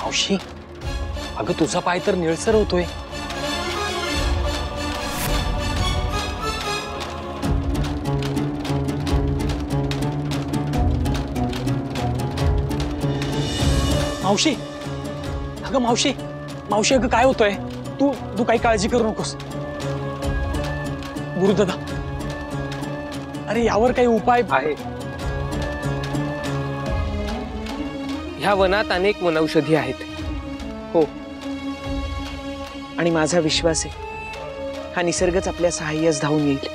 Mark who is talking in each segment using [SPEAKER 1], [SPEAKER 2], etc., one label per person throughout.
[SPEAKER 1] मावशी, अगं तुझा पाय तर निळसर होतोय. मावशी, अगं मावशी, मावशी अगं काय होतंय? तू तू काही काळजी करू नकोस. गुरुदादा, अरे यावर काही उपाय
[SPEAKER 2] आहे. ह्या वनात अनेक वनौषधी आहेत.
[SPEAKER 3] हो, आणि माझा विश्वास आहे हा निसर्गच आपल्या सहाय्यास धावून येईल.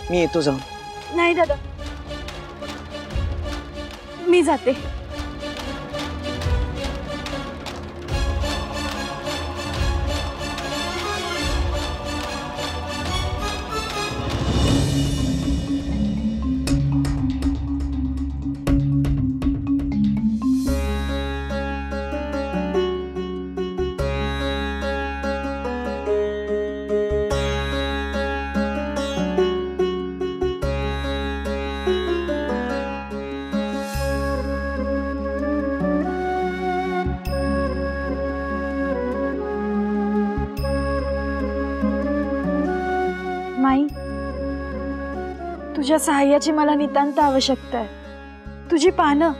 [SPEAKER 3] मी येतो जाऊन.
[SPEAKER 4] नाही दादा, मी जाते. माई, तुझ्या सहाय्याची मला नितांत आवश्यकता आहे. तुझी पानं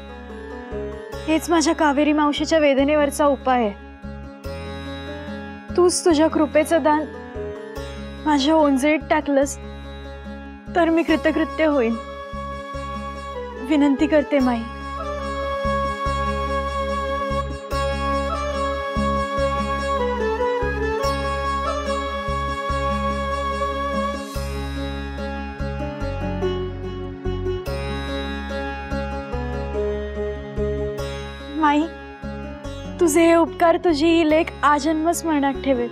[SPEAKER 4] हेच माझ्या कावेरी मावशीच्या वेदनेवरचा उपाय आहे. तूच तुझ्या कृपेचं दान माझ्या ओंजळीत टाकलंस तर मी कृतकृत्य होईन. विनंती करते माई. माई, तुझे हे उपकार तुझी ही लेक आजन्म स्मरणात ठेवेल.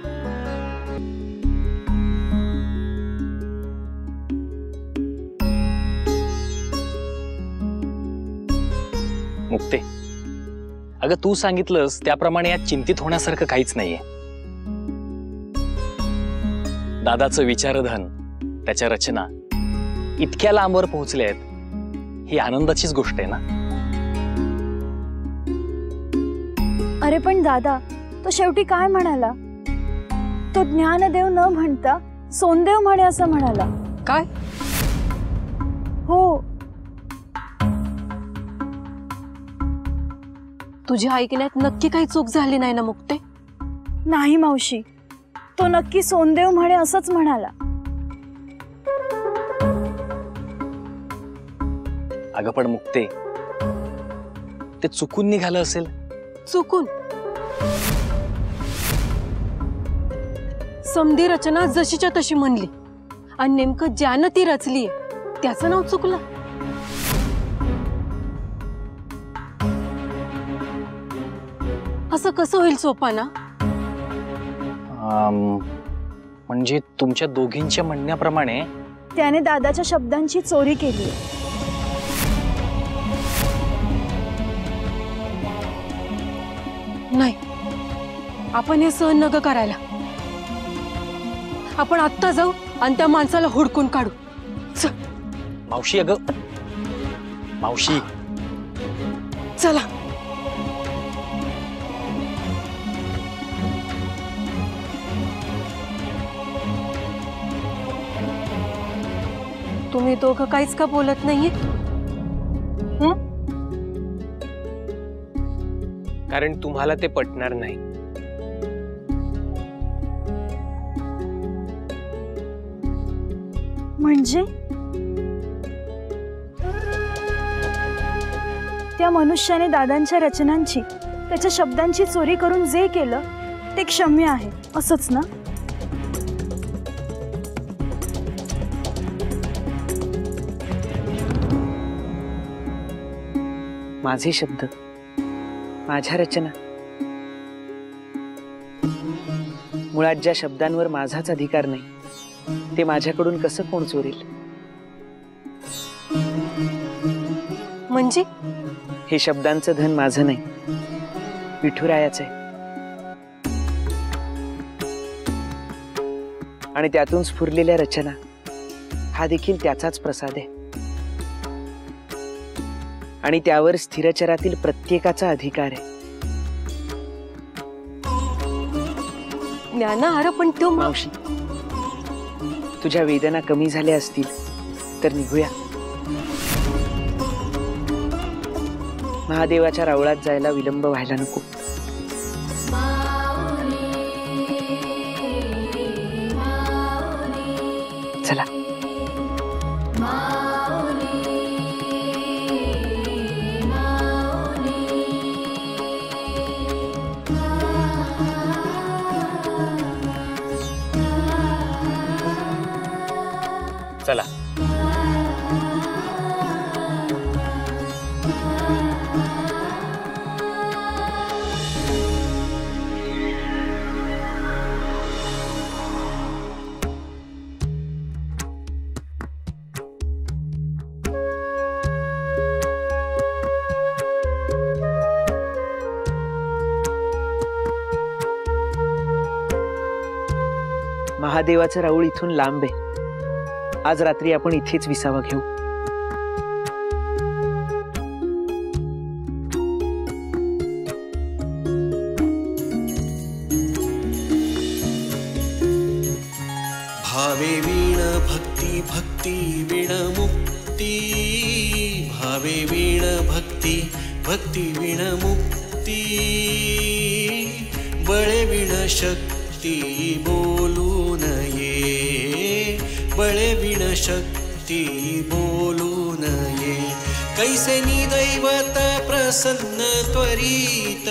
[SPEAKER 1] मुक्ते, अगं तू सांगितलंस त्याप्रमाणे यात चिंतित होण्यासारखं काहीच नाहीये. दादाचं विचारधन, त्याच्या रचना इतक्या लांबवर पोहोचले आहेत, ही आनंदाचीच गोष्ट आहे ना.
[SPEAKER 4] अरे पण दादा, तो शेवटी काय म्हणाला? तो ज्ञानदेव न म्हणता सोनदेव म्हणे असं म्हणाला.
[SPEAKER 5] काय?
[SPEAKER 4] हो.
[SPEAKER 5] तुझ्या ऐकण्यात नक्की काही चूक झाली नाही ना मुक्ते?
[SPEAKER 4] नाही मावशी, तो नक्की सोनदेव म्हणे असंच म्हणाला.
[SPEAKER 1] अगं पण मुक्ते, ते चुकून निघालं असेल.
[SPEAKER 5] चुकून? समधी रचना जशीच्या तशी म्हणली आणि नेमकं ज्यानं ती रचलीये त्याचं नाव चुकलं. असं कसं होईल सोपाना?
[SPEAKER 1] म्हणजे तुमच्या दोघींच्या म्हणण्याप्रमाणे
[SPEAKER 4] त्याने दादाच्या शब्दांची चोरी केली.
[SPEAKER 5] नाही, आपण हे सहन नका करायला. आपण आत्ता जाऊ आणि त्या माणसाला हुडकून काढू.
[SPEAKER 1] मावशी, अगं मावशी,
[SPEAKER 5] चला. तुम्ही दोघं काहीच का बोलत नाहीये?
[SPEAKER 2] कारण तुम्हाला ते पटणार नाही.
[SPEAKER 4] म्हणजे त्या मनुष्याने दादांच्या रचनांची, त्याच्या शब्दांची चोरी करून जे केलं ते क्षम्य आहे, असंच ना?
[SPEAKER 3] माझे शब्द, माझ्या रचना, मुळात ज्या शब्दांवर माझाच अधिकार नाही ते माझ्याकडून कसं कोण चोरेल?
[SPEAKER 5] म्हणजे
[SPEAKER 3] हे शब्दांचं धन माझं नाही, विठुरायाचं आहे. आणि त्यातून स्फुरलेल्या रचना हा देखील त्याचाच प्रसाद आहे. आणि त्यावर स्थिरचरातील प्रत्येकाचा अधिकार आहे.
[SPEAKER 5] ज्ञानहार पण तो
[SPEAKER 3] मावशी, तुझ्या वेदना कमी झाल्या असतील तर निघूया. महादेवाच्या रावळात जायला विलंब व्हायला नको. चला.
[SPEAKER 1] चला.
[SPEAKER 3] महादेवाचं राऊळ इथून लांब आहे. आज रात्री आपण इथेच विसावा घेऊ.
[SPEAKER 6] भावे वीण भक्ती भक्ती वीण मुक्ती, भावे वीण भक्ती भक्ती वीण मुक्ती, बळे वीण शक्ती बोलू नये, बळे वीण शक्ती बोलू नये. कैसे दैवत प्रसन्न त्वरित,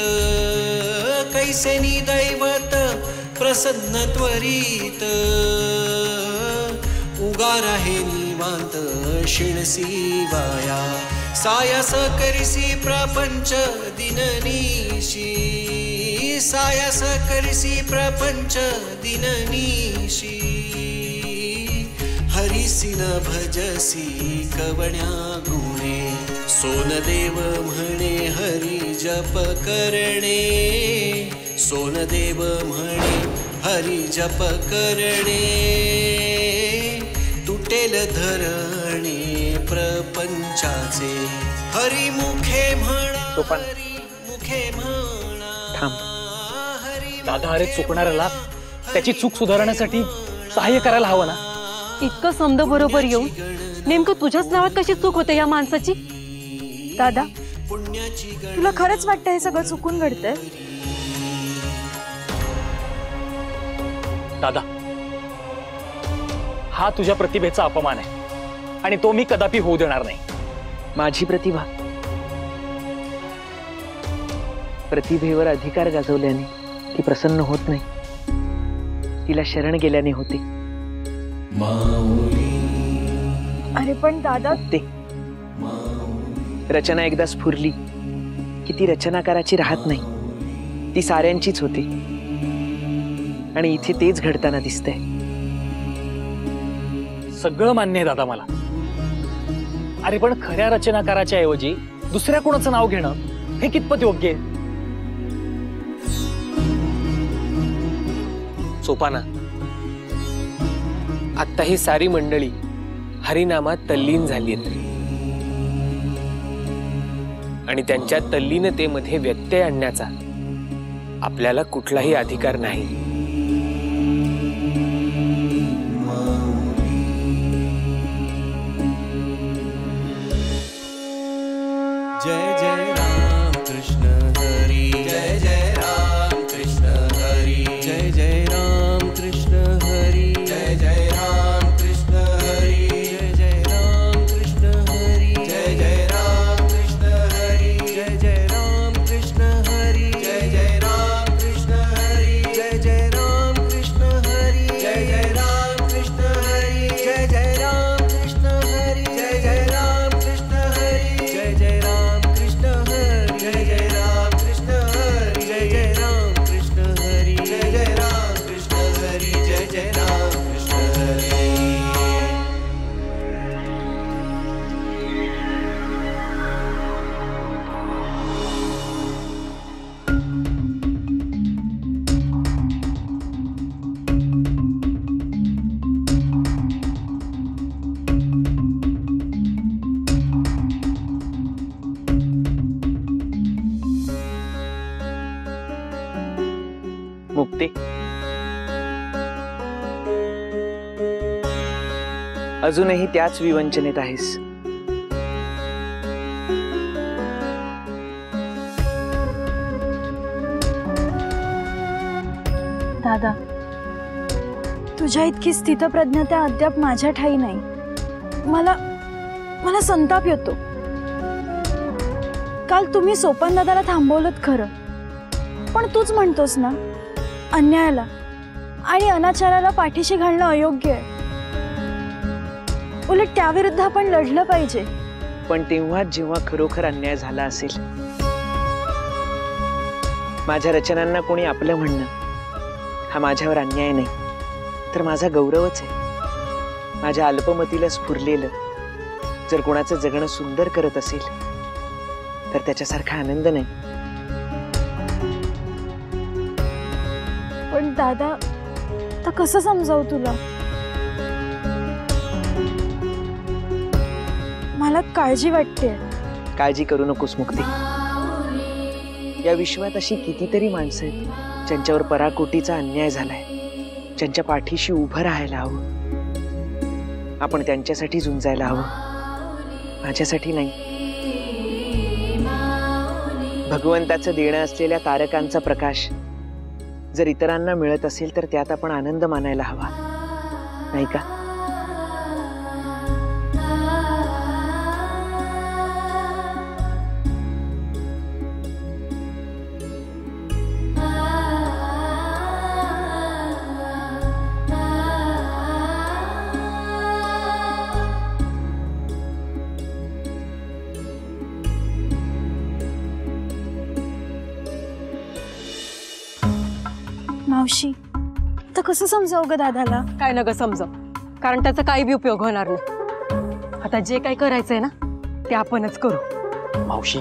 [SPEAKER 6] कैसे दैवत प्रसन्न त्वरित, उगार आहे निवांत शिणसी वाया, सायास करिसी प्रपंच दिननीशी, सायास करिसी प्रपंच दिननीशी, हरिसी न भजसी कवण्या गुणे, सोनदेव म्हणे हरी जप करणे, सोनदेव म्हणे हरी जप करणे, तुटेल धरणे प्रपंचाचे, हरी मुखे म्हणा, हरी मुखे म्हणा.
[SPEAKER 1] दादा, अरे चुकणाऱ्याला त्याची चूक सुधारण्यासाठी सहाय्य करायला हवं ना.
[SPEAKER 5] इतकं समज बरोबर येऊन नेमकं तुझ्याच नावात कशी चूक होते या माणसाची.
[SPEAKER 4] दादा, तुला खरंच वाटतं हे सगळं चुकून घडतंय?
[SPEAKER 1] दादा, हा तुझ्या प्रतिभेचा अपमान आहे आणि तो मी कदापि होऊ देणार नाही.
[SPEAKER 3] माझी प्रतिभा, प्रतिभेवर अधिकार गाजवल्याने ती प्रसन्न होत नाही, तिला शरण गेल्याने होते.
[SPEAKER 4] अरे पण दादा,
[SPEAKER 3] ते रचना एकदा स्फुरली की ती रचनाकाराची राहत नाही, ती साऱ्यांचीच होते. आणि इथे तेच घडताना दिसतंय.
[SPEAKER 1] सगळं मान्य आहे दादा मला. अरे पण खऱ्या रचनाकाराच्या ऐवजी दुसऱ्या कोणाचं नाव घेणं हे कितपत योग्य आहे?
[SPEAKER 2] सोपाना, आता ही सारी मंडळी हरिनामात तल्लीन झाली आहेत आणि त्यांच्या तल्लीनतेमध्ये व्यत्यय आणण्याचा आपल्याला कुठलाही अधिकार नाही.
[SPEAKER 6] जय जय राम कृष्ण हरी, जय जय राम कृष्ण हरी, जय जय राम कृष्ण हरी, जय जय राम कृष्ण हरी, जय जय राम कृष्ण हरी, जय जय राम कृष्ण हरी, जय जय राम कृष्ण हरी, जय जय राम कृष्ण हरी, जय जय राम कृष्ण हरी, जय जय राम कृष्ण हरी, जय जय राम कृष्ण हरी, जय जय राम कृष्ण हरी, जय जय राम कृष्ण हरी, जय जय राम कृष्ण हरी, जय जय राम कृष्ण हरी, जय जय राम कृष्ण हरी, जय जय राम कृष्ण हरी.
[SPEAKER 3] मुक्ते, अजूनही त्याच विवंचनेत आहेस.
[SPEAKER 4] दादा, तुझ्या इतकी स्थितप्रज्ञता अद्याप माझ्या ठाई नाही. मला संताप येतो. काल तुम्ही सोपान दादाला थांबवलंत खरं, पण तूच म्हणतोस ना, अन्यायाला आणि अनाचाराला पाठीशी घालणं अयोग्य आहे. उलट त्याविरुद्ध आपण लढलं पाहिजे.
[SPEAKER 3] पण तेव्हा जेव्हा खरोखर अन्याय झाला असेल, माझ्या रचनांना कोणी आपलं म्हणणं हा माझ्यावर अन्याय नाही, तर माझा गौरवच आहे. माझ्या अल्पमतीला स्फुरलेलं जर कोणाचं जगणं सुंदर करत असेल तर त्याच्यासारखा आनंद नाही.
[SPEAKER 4] पण दादा, तर कसं समजावू तुला? मला काळजी वाटते.
[SPEAKER 3] काळजी करू नकोस मुक्ती. या विश्वात अशी कितीतरी माणसं आहेत ज्यांच्यावर पराकोटीचा अन्याय झालाय, ज्यांच्या पाठीशी उभं राहायला हवं. आपण त्यांच्यासाठी झुंजायला हवं, माझ्यासाठी नाही. भगवंताचं देणं असलेल्या तारकांचा प्रकाश जर इतरांना मिळत असेल तर त्यात आपण आनंद मानायला हवा, नाही का?
[SPEAKER 4] मावशी, तर कसं समजावू ग दादाला?
[SPEAKER 5] काय नग समजाव, कारण त्याचा काही बी उपयोग होणार नाही. आता जे काही करायचंय ना ते आपणच करू.
[SPEAKER 1] मावशी,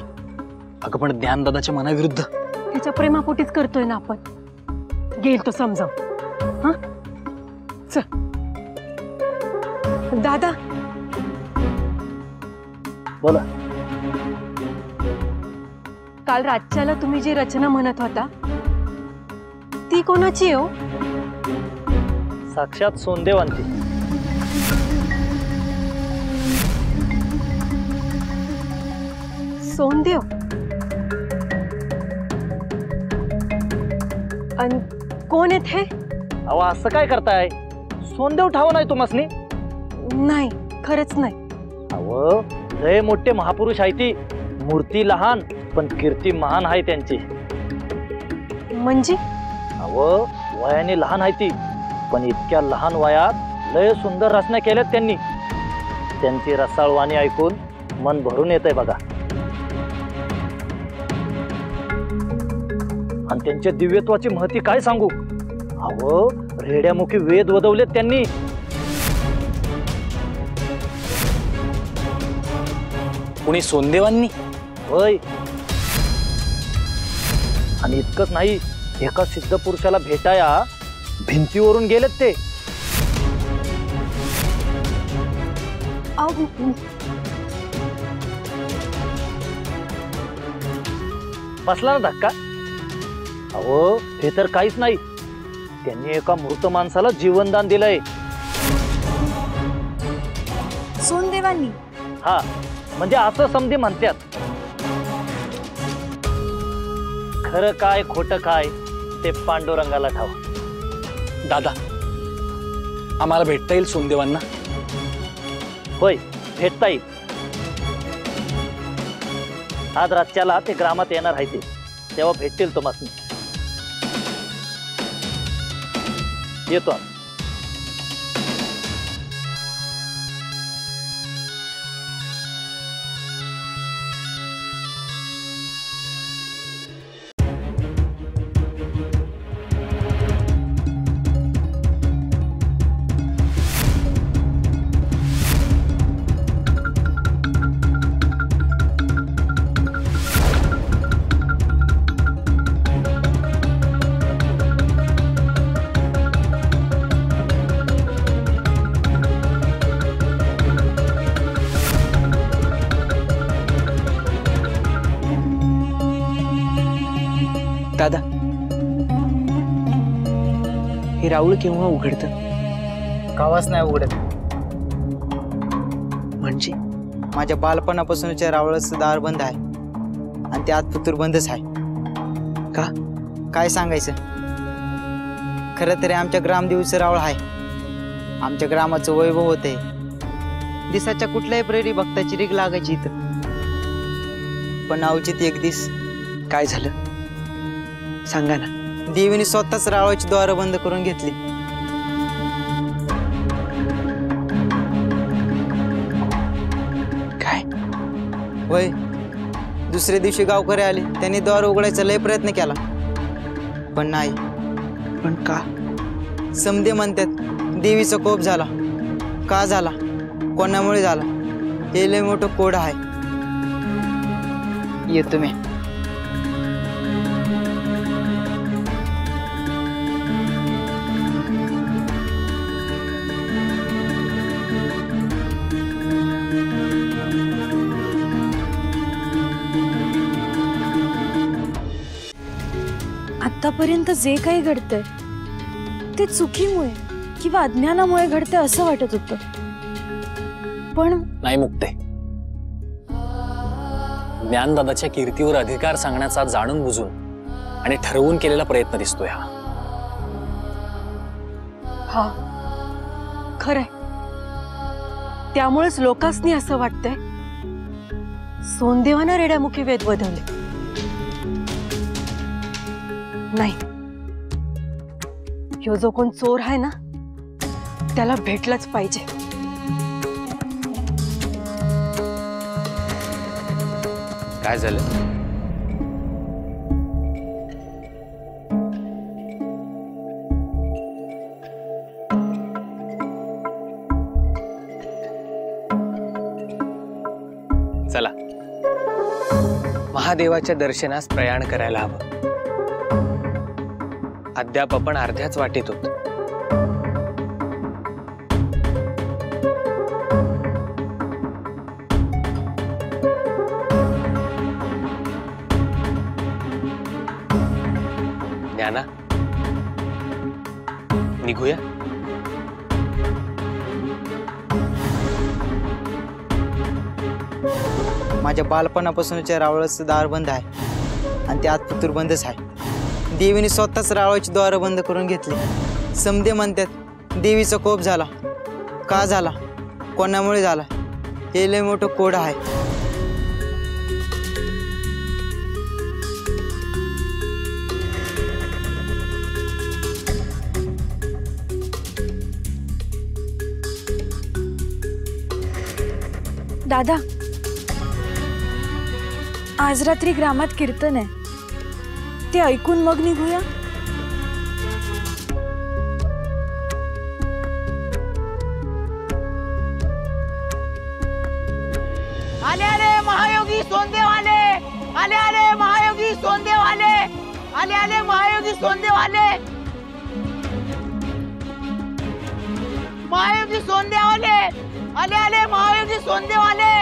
[SPEAKER 1] अगं पण ज्ञानदादाच्या मनाविरुद्ध.
[SPEAKER 5] त्याच्या प्रेमापोटीच करतोय ना आपण. गेल तो समजाव. हा चल दादा.
[SPEAKER 1] बोला.
[SPEAKER 5] काल रातच्याला तुम्ही जी रचना म्हणत होता ती कोणाची हो?
[SPEAKER 1] साक्षात सोनदेवांची.
[SPEAKER 5] सोनदेव? अन कोण आहेत हे?
[SPEAKER 7] अहो असं काय करताय? सोनदेव ठाव नाही तुम्हासनी?
[SPEAKER 5] नाही, खरंच नाही.
[SPEAKER 7] अहो लय मोठे महापुरुष आहे ती. मूर्ती लहान पण कीर्ती महान आहे त्यांची.
[SPEAKER 5] म्हणजे?
[SPEAKER 7] अहो वयाने लहान आहे ती, पण इतक्या लहान वयात लय सुंदर रचना केल्यात त्यांनी. त्यांची रसाळवाणी ऐकून मन भरून येतंय बघा. आणि त्यांच्या दिव्यत्वाची महती काय सांगू. अहो रेड्यामुखी वेद वदवलेत त्यांनी.
[SPEAKER 1] कुणी सोनदेवांनी?
[SPEAKER 7] होय. आणि इतकंच नाही, एका सिद्ध पुरुषाला भेटाया भिंतीवरून गेलेत ते. बसला ना धक्का? अहो हे तर काहीच नाही, त्यांनी एका मृत माणसाला जीवनदान दिलंय.
[SPEAKER 4] सोनदेवांनी?
[SPEAKER 7] हा, म्हणजे असं समधी म्हणतात. खरं काय खोटं काय ते पांडुरंगाला ठाव.
[SPEAKER 1] दादा, आम्हाला भेटता येईल सोनदेवांना?
[SPEAKER 7] होय, भेटता येईल. आज रातच्याला ते ग्रामात येणार आहे ते, तेव्हा भेटतील तुम्हाला. येतो आम्ही.
[SPEAKER 3] दादा, हे राऊळ केव्हा उघडतं?
[SPEAKER 8] कावाच नाही उघडत.
[SPEAKER 3] म्हणजे
[SPEAKER 8] माझ्या बालपणापासूनच्या रावळाचं दार बंद आहे आणि ते आज पुतूर बंदच आहे.
[SPEAKER 3] का?
[SPEAKER 8] काय सांगायचं. खरं तरी आमच्या ग्रामदेवीचं रावळ आहे. आमच्या ग्रामाचं वैभव होते. दिसाच्या कुठल्याही प्रेरी भक्ताची रीग लागायची इथं. पण अवचित एक दिस
[SPEAKER 3] काय झालं सांगा ना.
[SPEAKER 8] देवीने स्वतःच रावळाची द्वारं बंद करून घेतली.
[SPEAKER 3] काय?
[SPEAKER 8] वय दुसऱ्या दिवशी गावकरी आले. त्यांनी द्वार उघडायचा लय प्रयत्न केला पण नाही.
[SPEAKER 3] पण का?
[SPEAKER 8] समधे म्हणतात देवीचा कोप झाला. का झाला, कोणामुळे झाला, हे लय मोठं कोड आहे. येतो मी.
[SPEAKER 4] आतापर्यंत जे काही घडतंय ते चुकीमुळे किंवा अज्ञानामुळे घडतंय असं वाटत होतं. पण
[SPEAKER 1] नाही मुक्ते, ज्ञानदादाच्या कीर्तीवर अधिकार सांगण्याचा जाणून बुजून आणि ठरवून केलेला प्रयत्न दिसतोय हा.
[SPEAKER 5] हा खरंय. त्यामुळेच लोकांसनी असं वाटतंय सोनदेवानं रेड्यामुखी वेद बदलले. नाही, ह्यो जो कोण चोर आहे ना त्याला भेटलाच पाहिजे.
[SPEAKER 2] काय झालं? चला, महादेवाच्या दर्शनास प्रयाण करायला हवं. अद्याप आपण अर्ध्याच वाटेत होतो. ज्ञाना, निघूया.
[SPEAKER 8] माझ्या बालपणापासूनच्या रावळाचं दार बंद आहे आणि ते आज पुतूर बंदच आहे. देवीने स्वतःच रावळाची द्वारं बंद करून घेतली. समधे म्हणतात देवीचा कोप झाला. का झाला, कोणामुळे झाला, हे लय मोठं कोड आहे.
[SPEAKER 4] दादा, आज रात्री ग्रामात कीर्तन आहे, ते ऐकून मग निघूया.
[SPEAKER 9] आले आले महायोगी सोनदेव आले. आले आले महायोगी सोनदेव आले. आले आले महायोगी सोनदेव आले. महायोगी सोनदेव आले. आले आले महायोगी सोनदेव आले.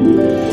[SPEAKER 4] Thank you.